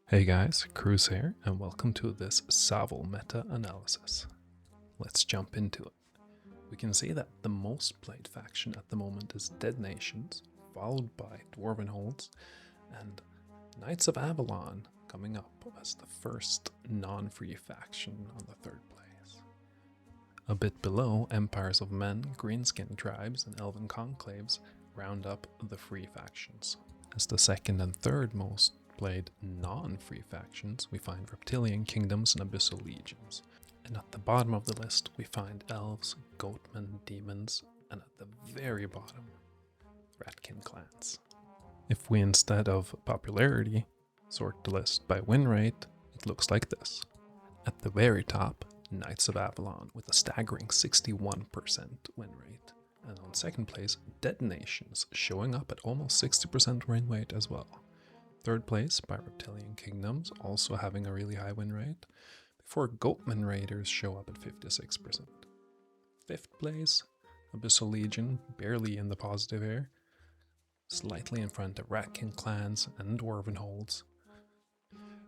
Hey guys, Cruz here, and welcome to this SOVL meta-analysis. Let's jump into it. We can see that the most played faction at the moment is Dead Nations, followed by Dwarven Holds, and Knights of Avalon coming up as the first non-free faction on the third place. A bit below, Empires of Men, Greenskin Tribes, and Elven Conclaves round up the free factions. As the second and third most played non-free factions, we find Reptilian Kingdoms and Abyssal Legions. And at the bottom of the list, we find Elves, Goatmen, Demons, and at the very bottom, Ratkin clans. If we, instead of popularity, sort the list by win rate, it looks like this. At the very top, Knights of Avalon with a staggering 61% win rate. And on second place, Dead Nations, showing up at almost 60% win rate as well. Third place by Reptilian Kingdoms, also having a really high win rate, before Goatman Raiders show up at 56%. Fifth place, Abyssal Legion, barely in the positive here, slightly in front of Ratkin clans and Dwarven Holds,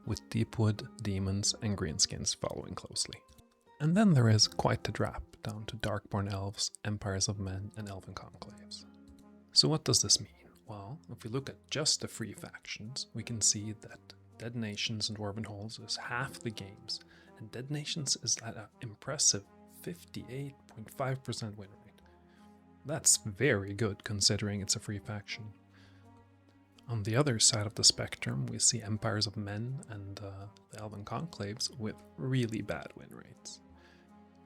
with Deepwood, Demons, and Greenskins following closely. And then there is quite the drop down to Darkborn Elves, Empires of Men, and Elven Conclaves. So what does this mean? Well, if we look at just the free factions, we can see that Dead Nations and Dwarven Holds is half the games, and Dead Nations is at an impressive 58.5% win rate. That's very good considering it's a free faction. On the other side of the spectrum, we see Empires of Men and the Elven Conclaves with really bad win rates.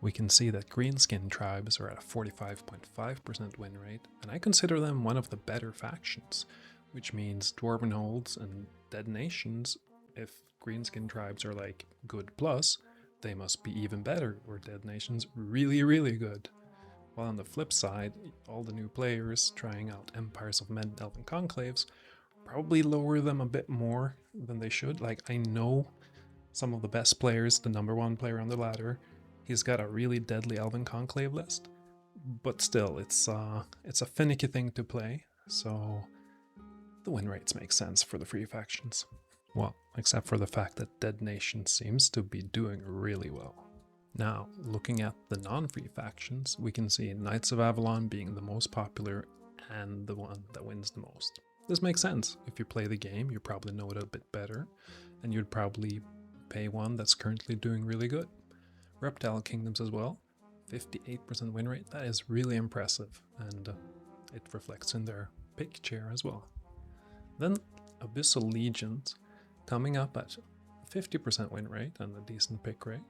We can see that Greenskin Tribes are at a 45.5% win rate, and I consider them one of the better factions, which means Dwarven Holds and Dead Nations, if Greenskin Tribes are like good plus, they must be even better, or Dead Nations really, really good. While on the flip side, all the new players trying out Empires of Men and Elven Conclaves probably lower them a bit more than they should. Like, I know some of the best players, the number one player on the ladder, he's got a really deadly Elven Conclave list, but still, it's a finicky thing to play, so the win rates make sense for the free factions. Well, except for the fact that Dead Nation seems to be doing really well. Now, looking at the non-free factions, we can see Knights of Avalon being the most popular and the one that wins the most. This makes sense. If you play the game, you probably know it a bit better, and you'd probably pay one that's currently doing really good. Reptile Kingdoms as well, 58% win rate, that is really impressive, and it reflects in their pick chair as well. Then Abyssal Legions coming up at 50% win rate and a decent pick rate,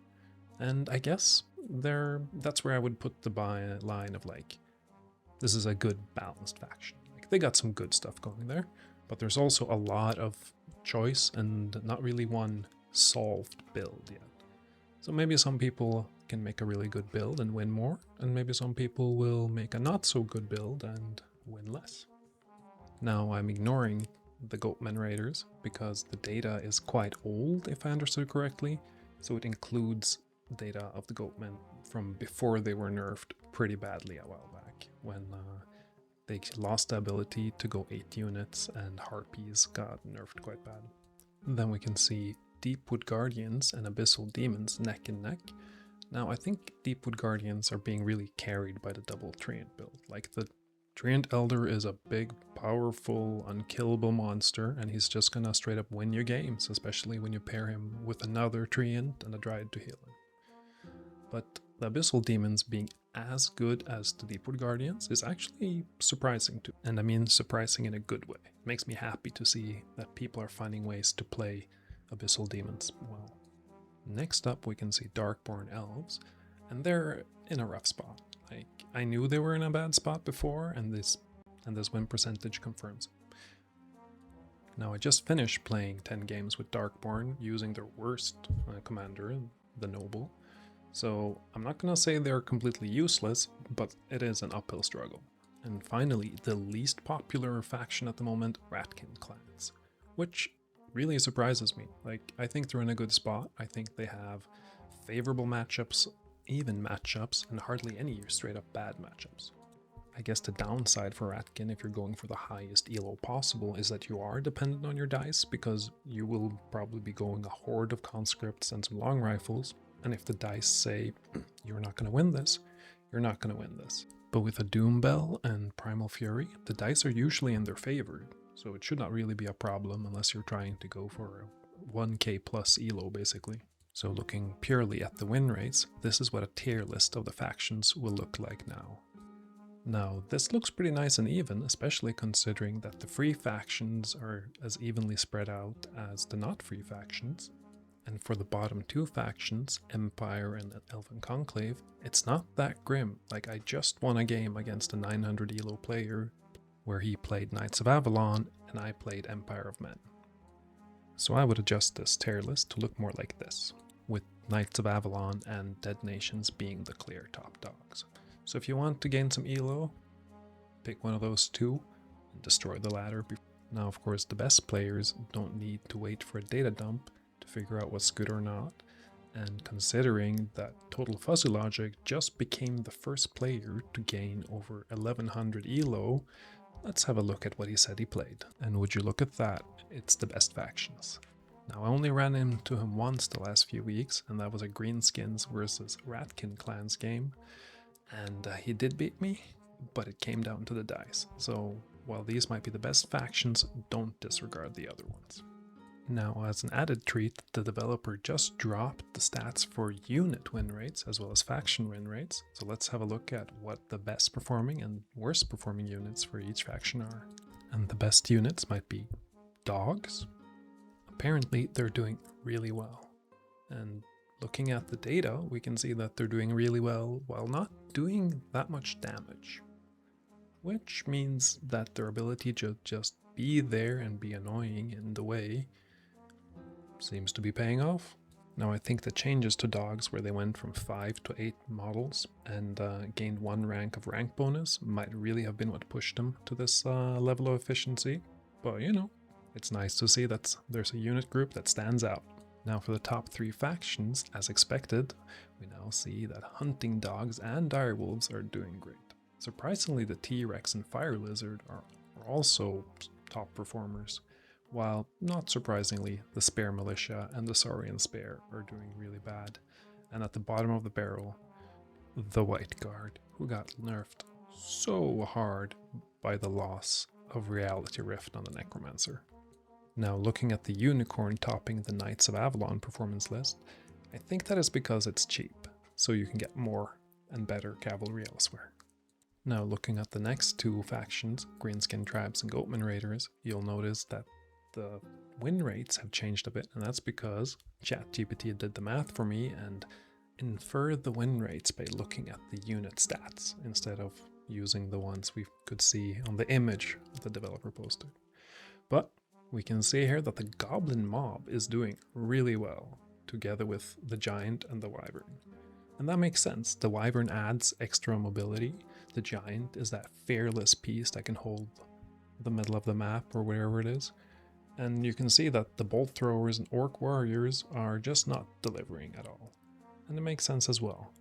and I guess that's where I would put the line of like, this is a good balanced faction. Like, they got some good stuff going there, but there's also a lot of choice and not really one solved build yet. So maybe some people can make a really good build and win more, and maybe some people will make a not so good build and win less. Now, I'm ignoring the Goatmen Raiders because the data is quite old, if I understood correctly, so it includes data of the Goatmen from before they were nerfed pretty badly a while back, when they lost the ability to go 8 units and Harpies got nerfed quite bad. Then we can see Deepwood Guardians and Abyssal Demons neck and neck. Now, I think Deepwood Guardians are being really carried by the double Treant build. Like, the Treant Elder is a big, powerful, unkillable monster, and he's just gonna straight up win your games, especially when you pair him with another Treant and a Dryad to heal him. But the Abyssal Demons being as good as the Deepwood Guardians is actually surprising too. And I mean surprising in a good way. It makes me happy to see that people are finding ways to play Abyssal Demons well. Next up, we can see Darkborn Elves, and they're in a rough spot. Like, I knew they were in a bad spot before, and this win percentage confirms it. Now, I just finished playing 10 games with Darkborn using their worst commander, the Noble, so I'm not gonna say they're completely useless, but it is an uphill struggle. And finally, the least popular faction at the moment, Ratkin clans, which really surprises me. Like, I think they're in a good spot. I think they have favorable matchups, even matchups, and hardly any straight up bad matchups. I guess the downside for Ratkin, if you're going for the highest elo possible, is that you are dependent on your dice, because you will probably be going a horde of conscripts and some long rifles, and if the dice say you're not going to win this, you're not going to win this. But with a Doom Bell and Primal Fury, the dice are usually in their favor, so it should not really be a problem unless you're trying to go for a 1k plus elo basically. So looking purely at the win rates, this is what a tier list of the factions will look like now. Now, this looks pretty nice and even, especially considering that the free factions are as evenly spread out as the not free factions. And for the bottom two factions, Empire and Elven Conclave, it's not that grim. Like, I just won a game against a 900 elo player where he played Knights of Avalon and I played Empire of Men. So I would adjust this tier list to look more like this, with Knights of Avalon and Dead Nations being the clear top dogs. So if you want to gain some elo, pick one of those two and destroy the ladder. Now, of course, the best players don't need to wait for a data dump to figure out what's good or not. And considering that Total Fuzzy Logic just became the first player to gain over 1100 elo, let's have a look at what he said he played. And would you look at that, it's the best factions. Now, I only ran into him once the last few weeks, and that was a Greenskins versus Ratkin clans game. And he did beat me, but it came down to the dice. So while these might be the best factions, don't disregard the other ones. Now, as an added treat, the developer just dropped the stats for unit win rates as well as faction win rates. So let's have a look at what the best performing and worst performing units for each faction are. And the best units might be dogs. Apparently, they're doing really well. And looking at the data, we can see that they're doing really well while not doing that much damage. Which means that their ability to just be there and be annoying in the way seems to be paying off. Now, I think the changes to dogs, where they went from 5 to 8 models and gained 1 rank of rank bonus, might really have been what pushed them to this level of efficiency. But you know, it's nice to see that there's a unit group that stands out. Now, for the top 3 factions, as expected, we now see that hunting dogs and direwolves are doing great. Surprisingly, the T-Rex and Fire Lizard are also top performers, while not surprisingly, the Spare Militia and the Saurian Spare are doing really bad. And at the bottom of the barrel, the White Guard, who got nerfed so hard by the loss of Reality Rift on the Necromancer. Now, looking at the Unicorn topping the Knights of Avalon performance list, I think that is because it's cheap, so you can get more and better cavalry elsewhere. Now, looking at the next 2 factions, Greenskin Tribes and Goatman Raiders, you'll notice that the win rates have changed a bit, and that's because ChatGPT did the math for me and inferred the win rates by looking at the unit stats instead of using the ones we could see on the image the developer posted. But we can see here that the Goblin Mob is doing really well, together with the Giant and the Wyvern. And that makes sense. The Wyvern adds extra mobility. The Giant is that fearless piece that can hold the middle of the map or wherever it is. And you can see that the Bolt Throwers and Orc Warriors are just not delivering at all. And it makes sense as well.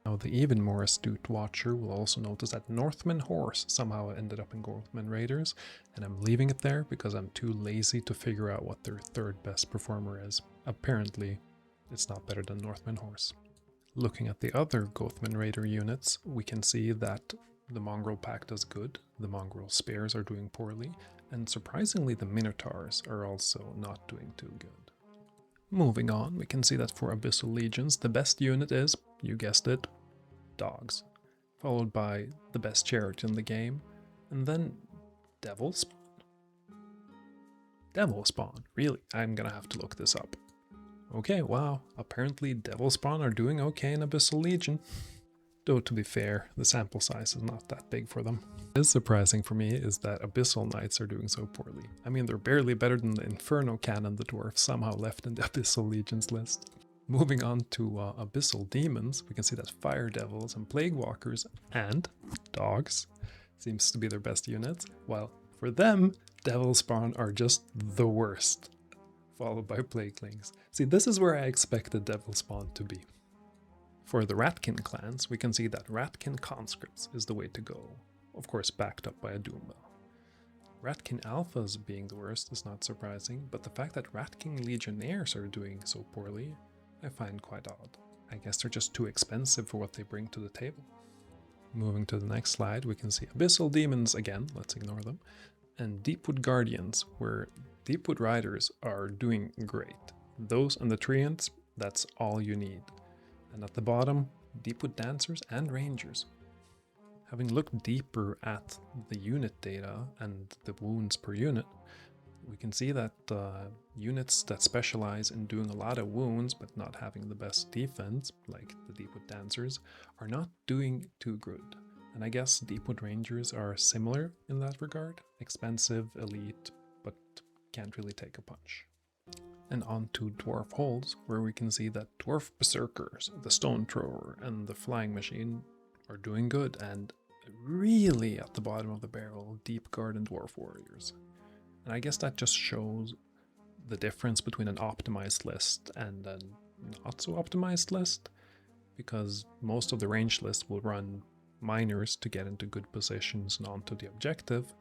Now, the even more astute watcher will also notice that Northman Horse somehow ended up in Goatman Raiders, and I'm leaving it there because I'm too lazy to figure out what their 3rd best performer is. Apparently, it's not better than Northman Horse. Looking at the other Goatman Raider units, we can see that the Mongrel Pack does good, the Mongrel Spares are doing poorly, and surprisingly the Minotaurs are also not doing too good. Moving on, we can see that for Abyssal Legions, the best unit is, you guessed it, dogs, followed by the best chariot in the game, and then Devil Spawn. Really, I'm gonna have to look this up. Okay, wow, apparently Devil Spawn are doing okay in Abyssal Legion. Though to be fair, the sample size is not that big for them. What is surprising for me is that Abyssal Knights are doing so poorly. I mean, they're barely better than the Inferno Cannon the dwarf somehow left in the Abyssal Legions list. Moving on to Abyssal Demons, we can see that Fire Devils and Plague Walkers and dogs seems to be their best units, while for them, Devil Spawn are just the worst, followed by Plaguelings. See, this is where I expected Devil Spawn to be. For the Ratkin clans, we can see that Ratkin conscripts is the way to go, of course backed up by a Doombell. Ratkin alphas being the worst is not surprising, but the fact that Ratkin legionnaires are doing so poorly, I find quite odd. I guess they're just too expensive for what they bring to the table. Moving to the next slide, we can see Abyssal Demons again, let's ignore them, and Deepwood Guardians, where Deepwood Riders are doing great. Those and the Treants, that's all you need. And at the bottom, Deepwood Dancers and Rangers. Having looked deeper at the unit data and the wounds per unit, we can see that units that specialize in doing a lot of wounds but not having the best defense, like the Deepwood Dancers, are not doing too good. And I guess Deepwood Rangers are similar in that regard. Expensive, elite, but can't really take a punch. And on to Dwarf Holds, where we can see that Dwarf Berserkers, the Stone Thrower, and the Flying Machine are doing good, and really at the bottom of the barrel, Deep Guard and Dwarf Warriors. And I guess that just shows the difference between an optimized list and a not so optimized list, because most of the range lists will run miners to get into good positions and onto the objective,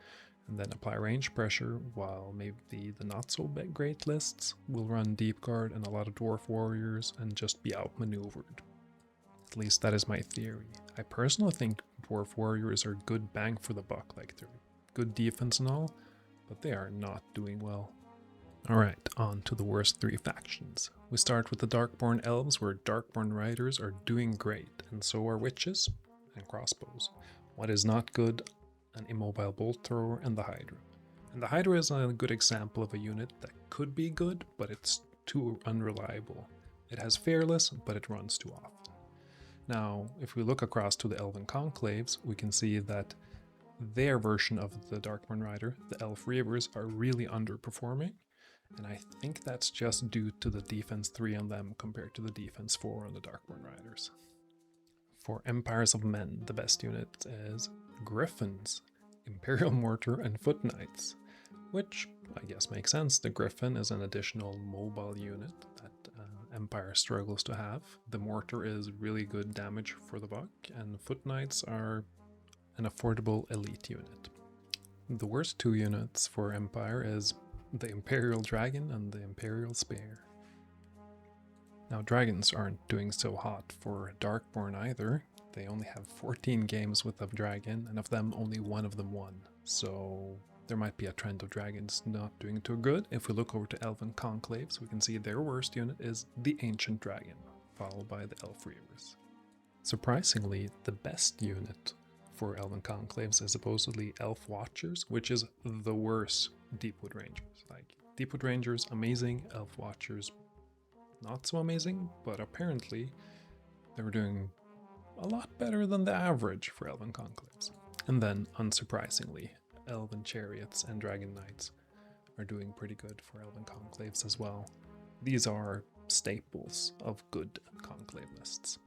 and then apply range pressure, while maybe the not so great lists will run Deep Guard and a lot of Dwarf Warriors and just be outmaneuvered. At least that is my theory. I personally think Dwarf Warriors are good bang for the buck, like they're good defense and all, but they are not doing well. Alright, on to the worst three factions. We start with the Darkborn Elves, where Darkborn Riders are doing great, and so are Witches and Crossbows. What is not good? An Immobile Bolt Thrower and the Hydra. And the Hydra is a good example of a unit that could be good, but it's too unreliable. It has Fearless, but it runs too often. Now, if we look across to the Elven Conclaves, we can see that their version of the Darkborn Rider, the Elf Reavers, are really underperforming, and I think that's just due to the defense 3 on them compared to the defense 4 on the Darkborn Riders. For Empires of Men, the best unit is Griffins, Imperial Mortar, and Foot Knights, which I guess makes sense. The Griffin is an additional mobile unit that Empire struggles to have. The Mortar is really good damage for the buck, and Foot Knights are an affordable elite unit. The worst two units for Empire is the Imperial Dragon and the Imperial Spear. Now, dragons aren't doing so hot for Darkborn either. They only have 14 games with a dragon, and of them, only one of them won. So there might be a trend of dragons not doing too good. If we look over to Elven Conclaves, we can see their worst unit is the Ancient Dragon, followed by the Elf Reavers. Surprisingly, the best unit for Elven Conclaves is supposedly Elf Watchers, which is the worst Deepwood Rangers. Like, Deepwood Rangers, amazing. Elf Watchers, not so amazing, but apparently they were doing a lot better than the average for Elven Conclaves. And then, unsurprisingly, Elven Chariots and Dragon Knights are doing pretty good for Elven Conclaves as well. These are staples of good conclave lists.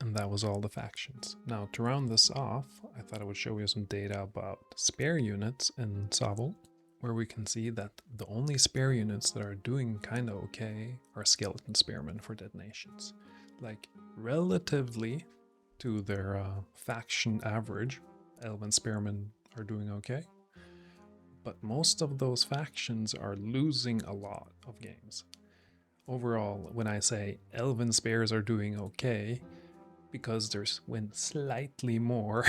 And that was all the factions. Now, to round this off, I thought I would show you some data about spare units in SOVL, where we can see that the only spare units that are doing kinda okay are Skeleton Spearmen for Dead Nations. Like, relatively to their faction average, Elven Spearmen are doing okay. But most of those factions are losing a lot of games. Overall, when I say Elven Spears are doing okay, because there's win slightly more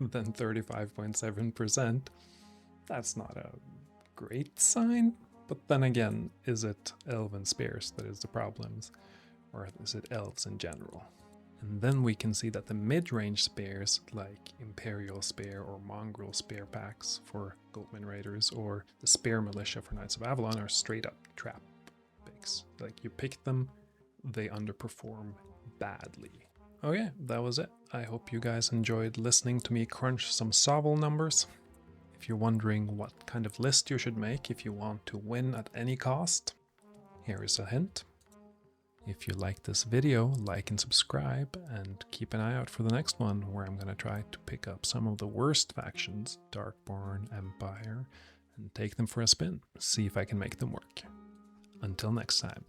than 35.7%, that's not a great sign. But then again, is it Elven Spears that is the problems, or is it elves in general? And then we can see that the mid-range spares, like Imperial Spare or Mongrel Spare packs for Goatman Raiders, or the Spare Militia for Knights of Avalon, are straight up trap picks. Like, you pick them, they underperform badly. Okay, that was it. I hope you guys enjoyed listening to me crunch some SOVL numbers. If you're wondering what kind of list you should make if you want to win at any cost, here is a hint. If you like this video, like and subscribe, and keep an eye out for the next one, where I'm going to try to pick up some of the worst factions, Darkborn, Empire, and take them for a spin, see if I can make them work. Until next time.